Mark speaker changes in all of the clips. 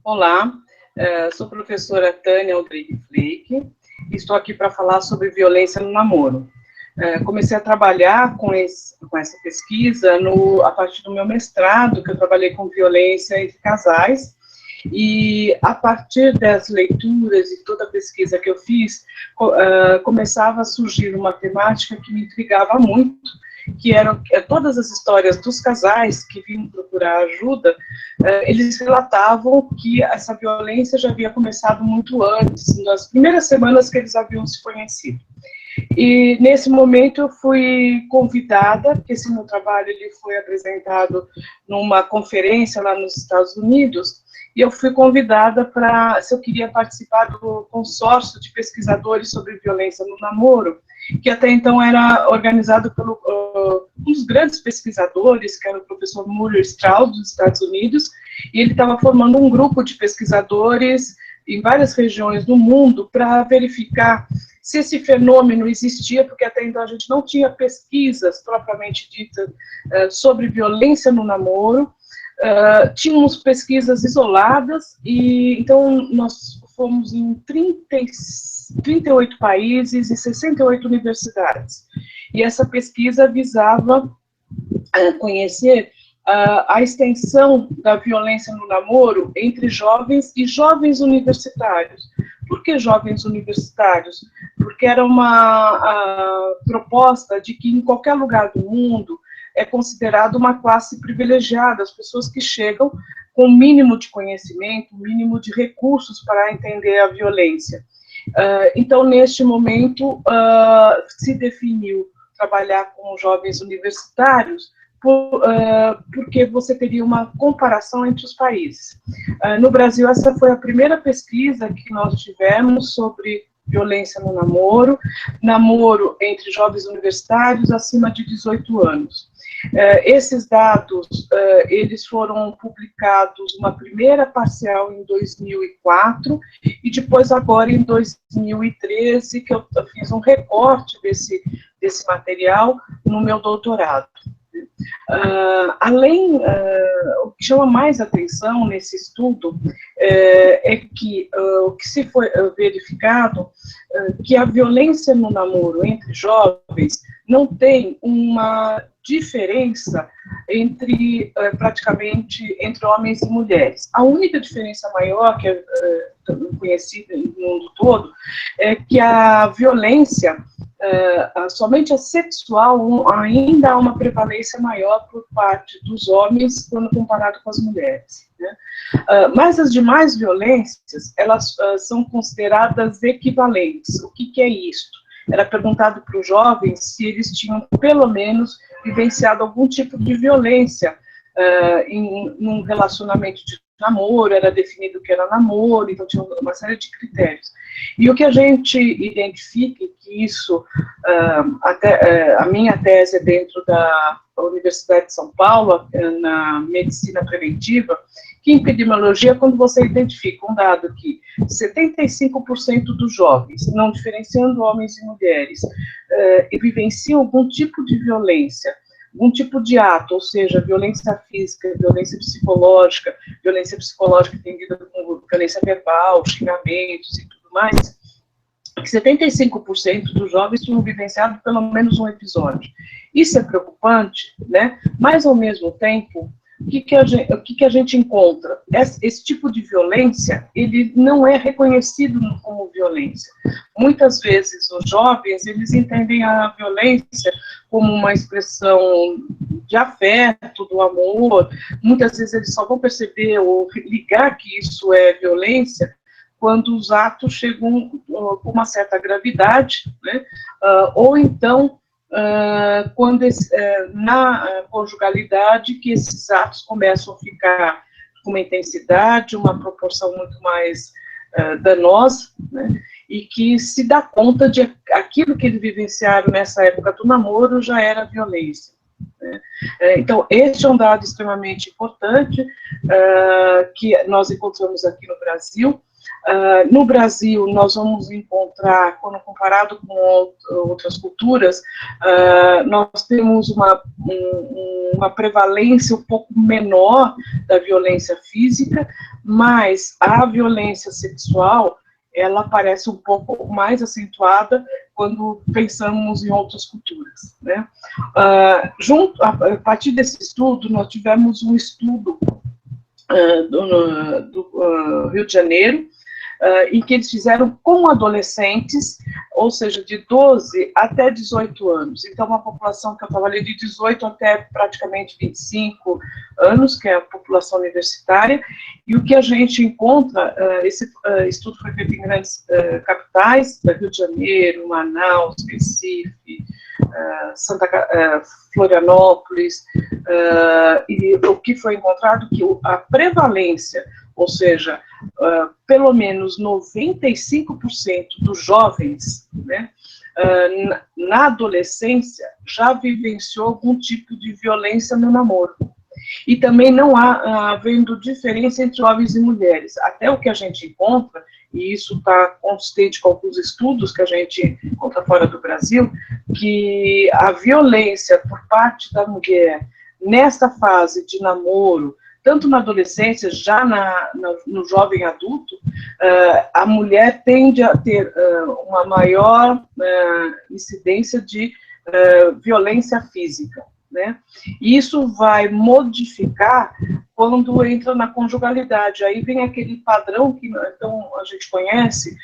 Speaker 1: Olá, sou a professora Tânia Aldrich Fleck e estou aqui para falar sobre violência no namoro. Comecei a trabalhar com essa pesquisa a partir do meu mestrado, que eu trabalhei com violência entre casais, e a partir das leituras e toda a pesquisa que eu fiz, começava a surgir uma temática que me intrigava muito, que eram todas as histórias dos casais que vinham procurar ajuda. Eles relatavam que essa violência já havia começado muito antes, nas primeiras semanas que eles haviam se conhecido. E nesse momento eu fui convidada, porque esse meu trabalho ele foi apresentado numa conferência lá nos Estados Unidos, e eu fui convidada se eu queria participar do consórcio de pesquisadores sobre violência no namoro, que até então era organizado pelo um dos grandes pesquisadores, que era o professor Muller Straub, dos Estados Unidos, e ele estava formando um grupo de pesquisadores em várias regiões do mundo para verificar se esse fenômeno existia, porque até então a gente não tinha pesquisas propriamente ditas sobre violência no namoro. Tínhamos pesquisas isoladas, e então nós fomos em 38 países e 68 universidades. E essa pesquisa visava conhecer a extensão da violência no namoro entre jovens e jovens universitários. Por que jovens universitários? Porque era uma proposta de que em qualquer lugar do mundo é considerado uma classe privilegiada, as pessoas que chegam com o mínimo de conhecimento, o mínimo de recursos para entender a violência. Então, neste momento, se definiu trabalhar com jovens universitários, porque você teria uma comparação entre os países. No Brasil, essa foi a primeira pesquisa que nós tivemos sobre violência no namoro entre jovens universitários acima de 18 anos. Esses dados, eles foram publicados uma primeira parcial em 2004 e depois agora em 2013, que eu fiz um recorte desse material no meu doutorado. O que chama mais atenção nesse estudo é que o que se foi verificado que a violência no namoro entre jovens não tem uma diferença praticamente entre homens e mulheres. A única diferença maior que é conhecida no mundo todo é que a violência somente a sexual ainda há uma prevalência maior por parte dos homens quando comparado com as mulheres, né? Mas as demais violências, elas são consideradas equivalentes. O que é isso? Era perguntado para os jovens se eles tinham, pelo menos, vivenciado algum tipo de violência num relacionamento de namoro, era definido o que era namoro, então tinha uma série de critérios. E o que a gente identifica, que isso, a minha tese é dentro da Universidade de São Paulo, na medicina preventiva, que em epidemiologia, quando você identifica um dado que 75% dos jovens, não diferenciando homens e mulheres, vivenciam algum tipo de violência, algum tipo de ato, ou seja, violência física, violência psicológica entendida como violência verbal, xingamentos e tudo mais, que 75% dos jovens tinham vivenciado pelo menos um episódio. Isso é preocupante, né? Mas, ao mesmo tempo, o que a gente encontra? Esse tipo de violência, ele não é reconhecido como violência. Muitas vezes, os jovens, eles entendem a violência como uma expressão de afeto, do amor. Muitas vezes, eles só vão perceber ou ligar que isso é violência quando os atos chegam com uma certa gravidade, né? Ou então, quando na conjugalidade que esses atos começam a ficar com uma intensidade, uma proporção muito mais danosa, né? E que se dá conta de aquilo que eles vivenciaram nessa época do namoro já era violência, né? Então, este é um dado extremamente importante que nós encontramos aqui no Brasil. No Brasil, nós vamos encontrar, quando comparado com outras culturas, nós temos uma prevalência um pouco menor da violência física, mas a violência sexual, ela parece um pouco mais acentuada quando pensamos em outras culturas, né? A partir desse estudo, nós tivemos um estudo do Rio de Janeiro, em que eles fizeram com adolescentes, ou seja, de 12 até 18 anos. Então, uma população que eu estava ali de 18 até praticamente 25 anos, que é a população universitária, e o que a gente encontra, esse estudo foi feito em grandes capitais, Rio de Janeiro, Manaus, Recife, Florianópolis, e o que foi encontrado que a prevalência, ou seja, pelo menos 95% dos jovens, né, na adolescência já vivenciou algum tipo de violência no namoro. E também não há havendo diferença entre homens e mulheres. Até o que a gente encontra, e isso está consistente com alguns estudos que a gente encontra fora do Brasil, que a violência por parte da mulher nesta fase de namoro, tanto na adolescência, já no jovem adulto, a mulher tende a ter uma maior incidência de violência física, né? E isso vai modificar quando entra na conjugalidade. Aí vem aquele padrão que então, a gente conhece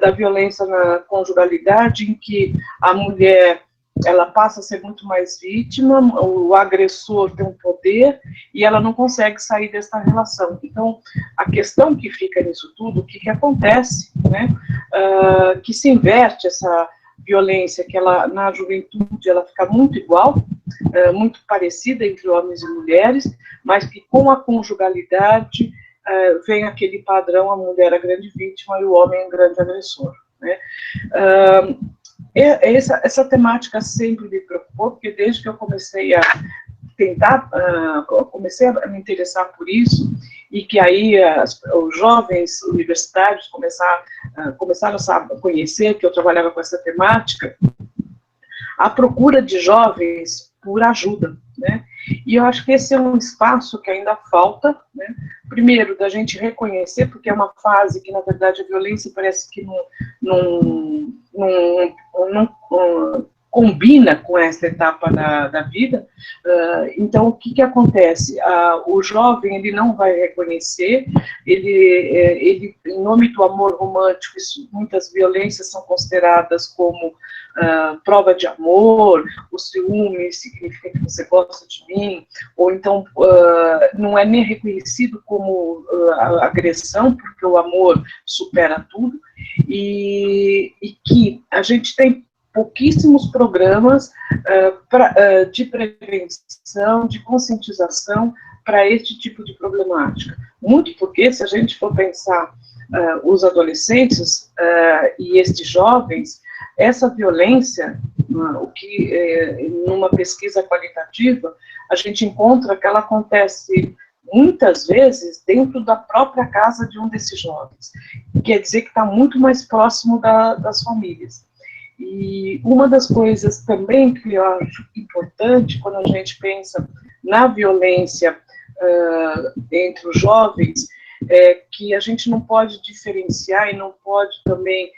Speaker 1: da violência na conjugalidade, em que a mulher ela passa a ser muito mais vítima, o agressor tem um poder e ela não consegue sair dessa relação. Então, a questão que fica nisso tudo, o que acontece, né, que se inverte essa violência, que ela, na juventude, ela fica muito igual, muito parecida entre homens e mulheres, mas que com a conjugalidade vem aquele padrão, a mulher a grande vítima e o homem o grande agressor, né? Essa temática sempre me preocupou, porque desde que eu comecei a tentar, comecei a me interessar por isso, e que aí os jovens universitários começaram a conhecer que eu trabalhava com essa temática, a procura de jovens por ajuda, né? E eu acho que esse é um espaço que ainda falta, né? Primeiro, da gente reconhecer, porque é uma fase que, na verdade, a violência parece que não combina com essa etapa da vida. Então, o que acontece? O jovem, ele não vai reconhecer, ele, em nome do amor romântico, muitas violências são consideradas como prova de amor, o ciúme significa que você gosta de mim, ou então não é nem reconhecido como agressão, porque o amor supera tudo, e que a gente tem pouquíssimos programas de prevenção, de conscientização para este tipo de problemática. Muito porque, se a gente for pensar os adolescentes e estes jovens, essa violência, o que numa pesquisa qualitativa, a gente encontra que ela acontece muitas vezes dentro da própria casa de um desses jovens. Quer dizer que está muito mais próximo das famílias. E uma das coisas também que eu acho importante quando a gente pensa na violência entre os jovens é que a gente não pode diferenciar e não pode também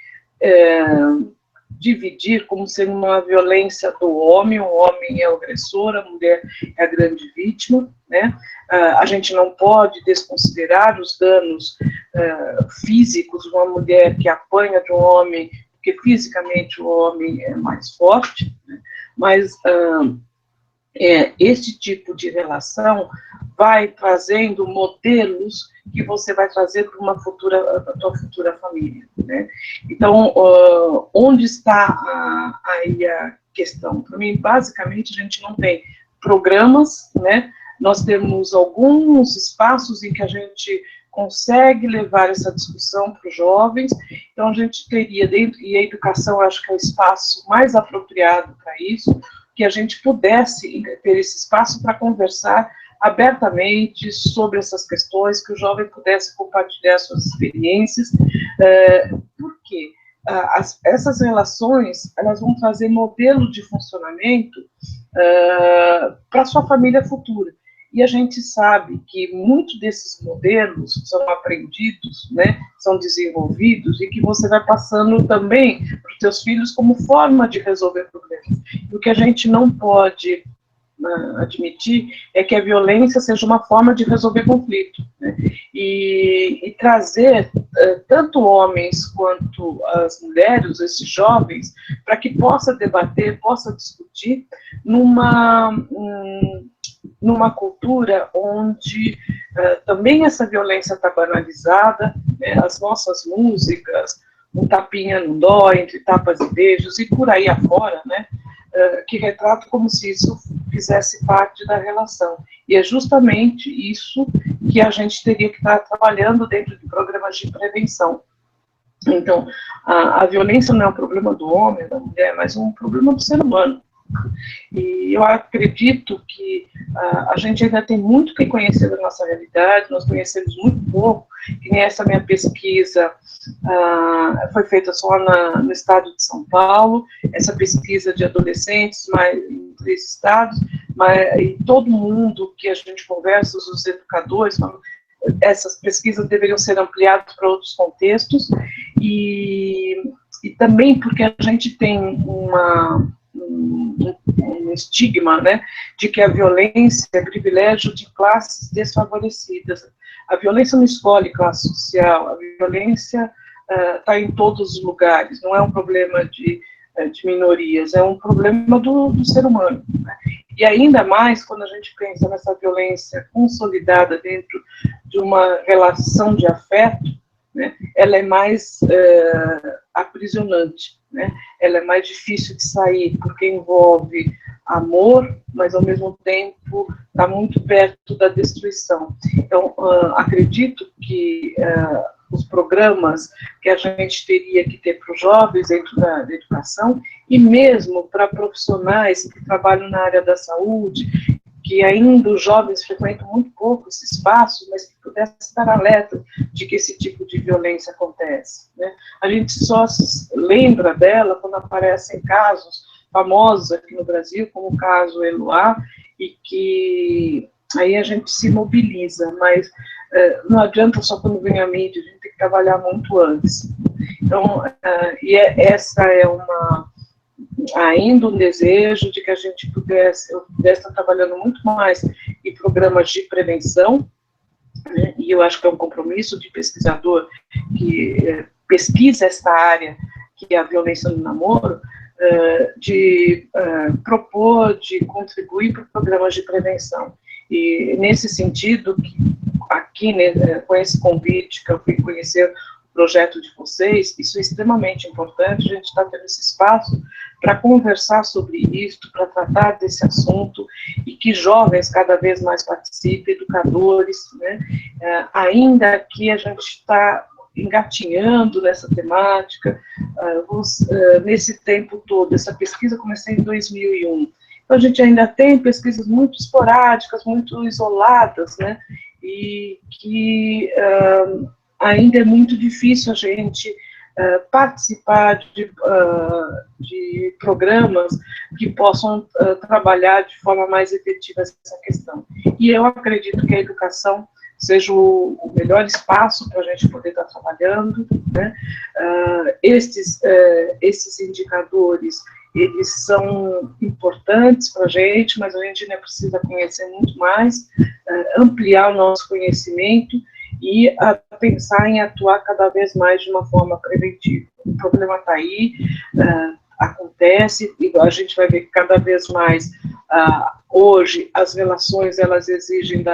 Speaker 1: dividir como sendo uma violência do homem, o homem é o agressor, a mulher é a grande vítima, né? A gente não pode desconsiderar os danos físicos de uma mulher que apanha de um homem, porque fisicamente o homem é mais forte, né? Mas este tipo de relação vai trazendo modelos que você vai trazer para a tua futura família, né? Então, onde está aí a questão? Para mim, basicamente, a gente não tem programas, né? Nós temos alguns espaços em que a gente consegue levar essa discussão para os jovens, então a gente teria dentro, e a educação acho que é o espaço mais apropriado para isso, que a gente pudesse ter esse espaço para conversar abertamente sobre essas questões, que o jovem pudesse compartilhar suas experiências, porque essas relações, elas vão trazer modelo de funcionamento para a sua família futura. E a gente sabe que muitos desses modelos são aprendidos, né, são desenvolvidos, e que você vai passando também para os seus filhos como forma de resolver problemas. E o que a gente não pode admitir é que a violência seja uma forma de resolver conflito, né? E trazer tanto homens quanto as mulheres, esses jovens, para que possa debater, possa discutir numa cultura onde também essa violência está banalizada, né? As nossas músicas, um tapinha não dói, entre tapas e beijos, e por aí afora, né? Que retrata como se isso fizesse parte da relação. E é justamente isso que a gente teria que estar trabalhando dentro de programas de prevenção. Então, a violência não é um problema do homem, da mulher, mas um problema do ser humano. E eu acredito que a gente ainda tem muito que conhecer da nossa realidade, nós conhecemos muito pouco, que nem essa minha pesquisa foi feita só no estado de São Paulo, essa pesquisa de adolescentes em 3 estados, e todo mundo que a gente conversa, os educadores, essas pesquisas deveriam ser ampliadas para outros contextos, e também porque a gente tem um estigma, né, de que a violência é privilégio de classes desfavorecidas. A violência não escolhe classe social, a violência está em todos os lugares, não é um problema de minorias, é um problema do ser humano, né? E ainda mais quando a gente pensa nessa violência consolidada dentro de uma relação de afeto, né, ela é mais aprisionante, né? Ela é mais difícil de sair, porque envolve amor, mas ao mesmo tempo está muito perto da destruição. Então, acredito que os programas que a gente teria que ter para os jovens dentro da educação, e mesmo para profissionais que trabalham na área da saúde, que ainda os jovens frequentam muito pouco esse espaço, mas que pudesse estar alerta de que esse tipo de violência acontece, né? A gente só lembra dela quando aparecem casos famosos aqui no Brasil, como o caso Eloá, e que aí a gente se mobiliza, mas não adianta só quando vem a mídia, a gente tem que trabalhar muito antes. Então, essa é ainda um desejo de que a gente pudesse estar trabalhando muito mais em programas de prevenção, né? E eu acho que é um compromisso de pesquisador que pesquisa esta área, que é a violência no namoro, de propor, de contribuir para programas de prevenção. E nesse sentido, aqui, né, com esse convite que eu fui conhecer o projeto de vocês, isso é extremamente importante, a gente está tendo esse espaço para conversar sobre isso, para tratar desse assunto, e que jovens cada vez mais participem, educadores, né? Ainda que a gente está engatinhando nessa temática, nesse tempo todo, essa pesquisa comecei em 2001, então a gente ainda tem pesquisas muito esporádicas, muito isoladas, né? E que ainda é muito difícil a gente participar de programas que possam trabalhar de forma mais efetiva essa questão. E eu acredito que a educação seja o melhor espaço para a gente poder estar trabalhando, né? Esses indicadores, eles são importantes para a gente, mas a gente ainda precisa conhecer muito mais, ampliar o nosso conhecimento e pensar em atuar cada vez mais de uma forma preventiva. O problema está aí, acontece, e a gente vai ver que cada vez mais, hoje, as relações, elas exigem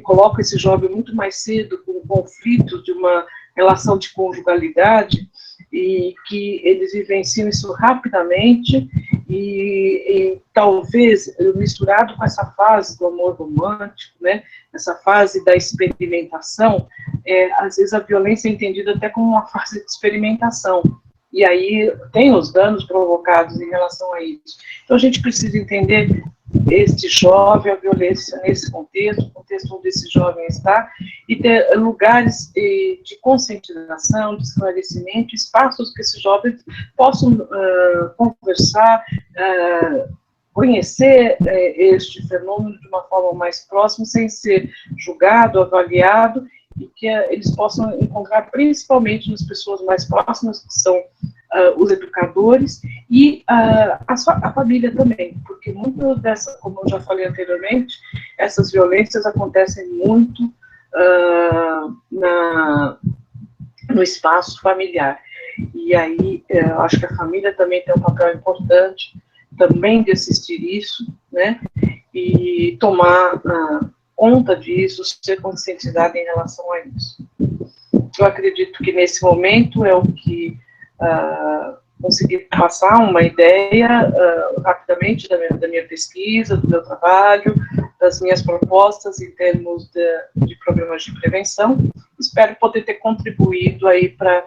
Speaker 1: colocam esse jovem muito mais cedo com o conflito de uma relação de conjugalidade, e que eles vivenciam isso rapidamente, e talvez misturado com essa fase do amor romântico, né, essa fase da experimentação, às vezes a violência é entendida até como uma fase de experimentação, e aí tem os danos provocados em relação a isso. Então a gente precisa entender este jovem, a violência nesse contexto, o contexto onde esse jovem está, e ter lugares de conscientização, de esclarecimento, espaços que esses jovens possam conversar, conhecer este fenômeno de uma forma mais próxima, sem ser julgado, avaliado, e que eles possam encontrar principalmente nas pessoas mais próximas, que são os educadores e a família também, porque muito dessa, como eu já falei anteriormente, essas violências acontecem muito no espaço familiar. E aí, eu acho que a família também tem um papel importante também de assistir isso, né, e tomar conta disso, ser conscientizada em relação a isso. Eu acredito que nesse momento é o que consegui passar uma ideia rapidamente da minha pesquisa, do meu trabalho, das minhas propostas em termos de programas de prevenção. Espero poder ter contribuído aí para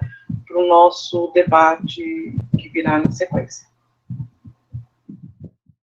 Speaker 1: o nosso debate que virá na sequência.